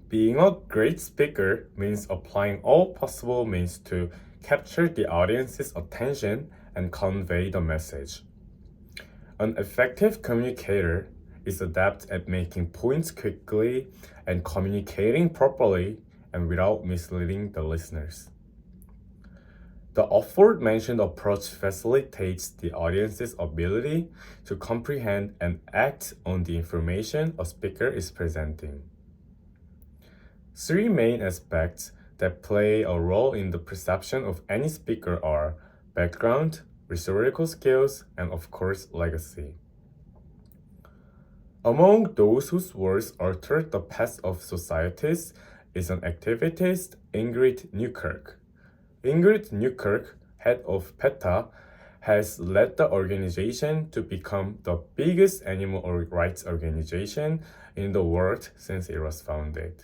Being a great speaker means applying all possible means to capture the audience's attention and convey the message. An effective communicator is adept at making points quickly and communicating properly and without misleading the listeners. The aforementioned approach facilitates the audience's ability to comprehend and act on the information a speaker is presenting. Three main aspects that play a role in the perception of any speaker are background, rhetorical skills, and of course, legacy. Among those whose words altered the path of societies is an activist, Ingrid Newkirk. Ingrid Newkirk, head of PETA, has led the organization to become the biggest animal rights organization in the world since it was founded.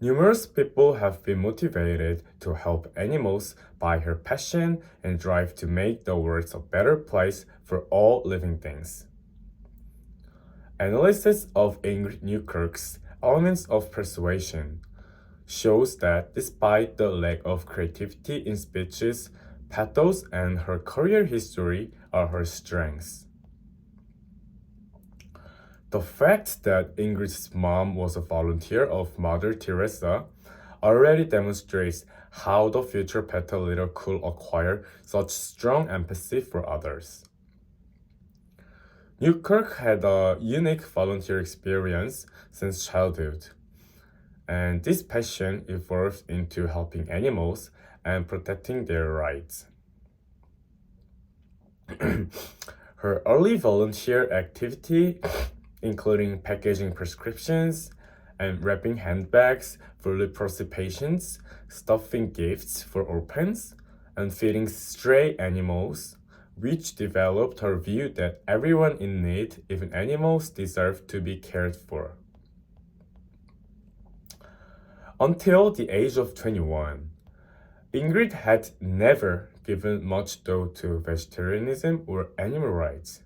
Numerous people have been motivated to help animals by her passion and drive to make the world a better place for all living things. Analysis of Ingrid Newkirk's elements of persuasion shows that despite the lack of creativity in speeches, pathos and her career history are her strengths. The fact that Ingrid's mom was a volunteer of Mother Teresa already demonstrates how the future PETA leader could acquire such strong empathy for others. Newkirk had a unique volunteer experience since childhood, and this passion evolved into helping animals and protecting their rights. Her early volunteer activity, including packaging prescriptions and wrapping handbags for leprosy patients, stuffing gifts for orphans, and feeding stray animals, which developed her view that everyone in need, even animals, deserve to be cared for. Until the age of 21, Ingrid had never given much thought to vegetarianism or animal rights.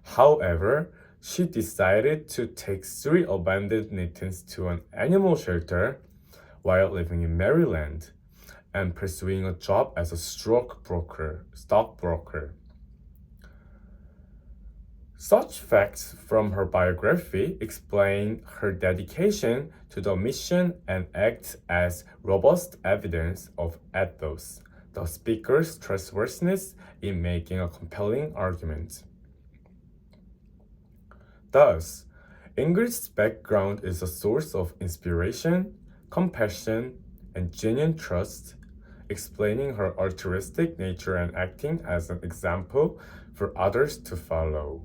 However, she decided to take three abandoned kittens to an animal shelter while living in Maryland and pursuing a job as a stockbroker. Such facts from her biography explain her dedication to the mission and act as robust evidence of ethos, the speaker's trustworthiness in making a compelling argument. Thus, Ingrid's background is a source of inspiration, compassion, and genuine trust, explaining her altruistic nature and acting as an example for others to follow.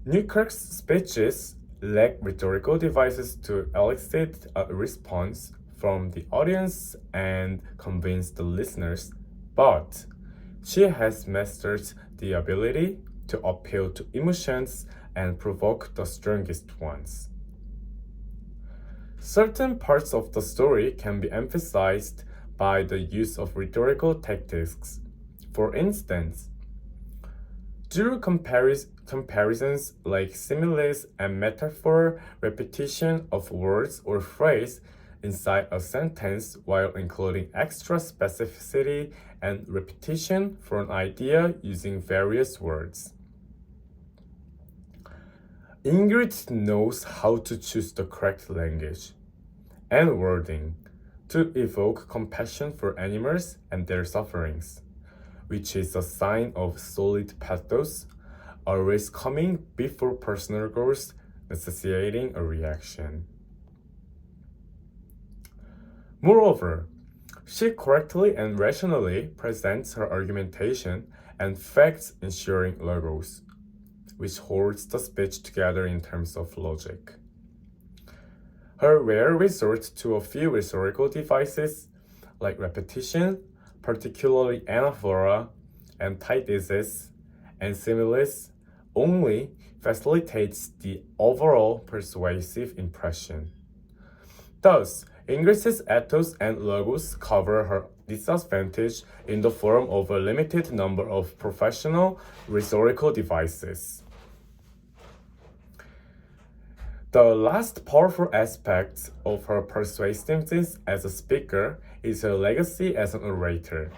Newkirk's speeches lack rhetorical devices to elicit a response from the audience and convince the listeners, but she has mastered the ability to appeal to emotions and provoke the strongest ones. Certain parts of the story can be emphasized by the use of rhetorical tactics. For instance, through comparisons like similes and metaphor, repetition of words or phrase inside a sentence while including extra specificity and repetition for an idea using various words. Ingrid knows how to choose the correct language and wording to evoke compassion for animals and their sufferings, which is a sign of solid pathos, always coming before personal goals, necessitating a reaction. Moreover, she correctly and rationally presents her argumentation and facts, ensuring logos, which holds the speech together in terms of logic. Her rare resort to a few rhetorical devices like repetition, particularly anaphora, antithesis, and similes, only facilitates the overall persuasive impression. Thus, Ingrid's ethos and logos cover her disadvantage in the form of a limited number of professional rhetorical devices. The last powerful aspect of her persuasiveness as a speaker is her legacy as an orator.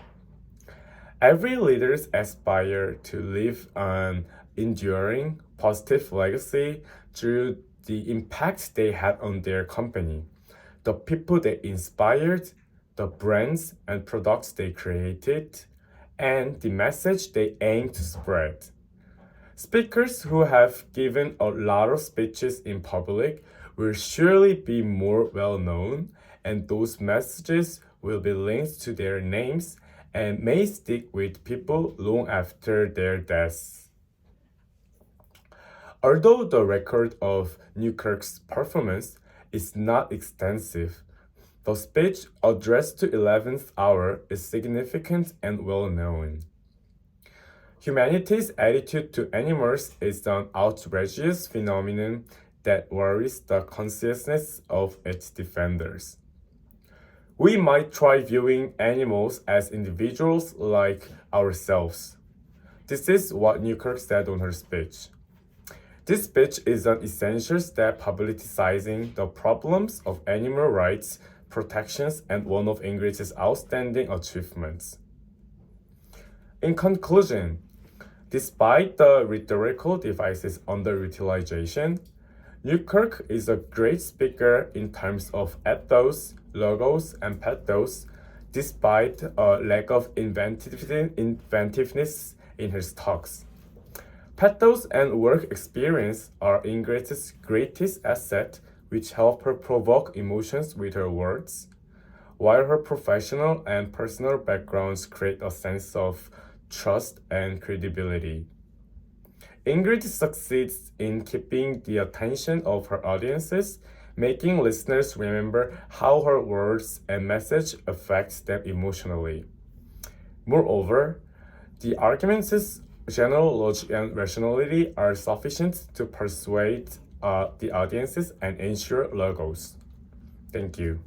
Every leader aspires to leave an enduring, positive legacy through the impact they had on their company, the people they inspired, the brands and products they created, and the message they aim to spread. Speakers who have given a lot of speeches in public will surely be more well known, and those messages will be linked to their names and may stick with people long after their deaths. Although the record of Newkirk's performance is not extensive, the speech addressed to 11th hour is significant and well known. Humanity's attitude to animals is an outrageous phenomenon that worries the consciousness of its defenders. We might try viewing animals as individuals like ourselves. This is what Newkirk said on her speech. This speech is an essential step politicizing the problems of animal rights protections and one of Ingrid's outstanding achievements. In conclusion, despite the rhetorical devices underutilization, Newkirk is a great speaker in terms of ethos, logos, and pathos, despite a lack of inventiveness in his talks. Pathos and work experience are Ingrid's greatest asset, which help her provoke emotions with her words, while her professional and personal backgrounds create a sense of trust and credibility. Ingrid succeeds in keeping the attention of her audiences, making listeners remember how her words and message affect them emotionally. Moreover, the arguments' general logic and rationality are sufficient to persuade the audiences and ensure logos. Thank you.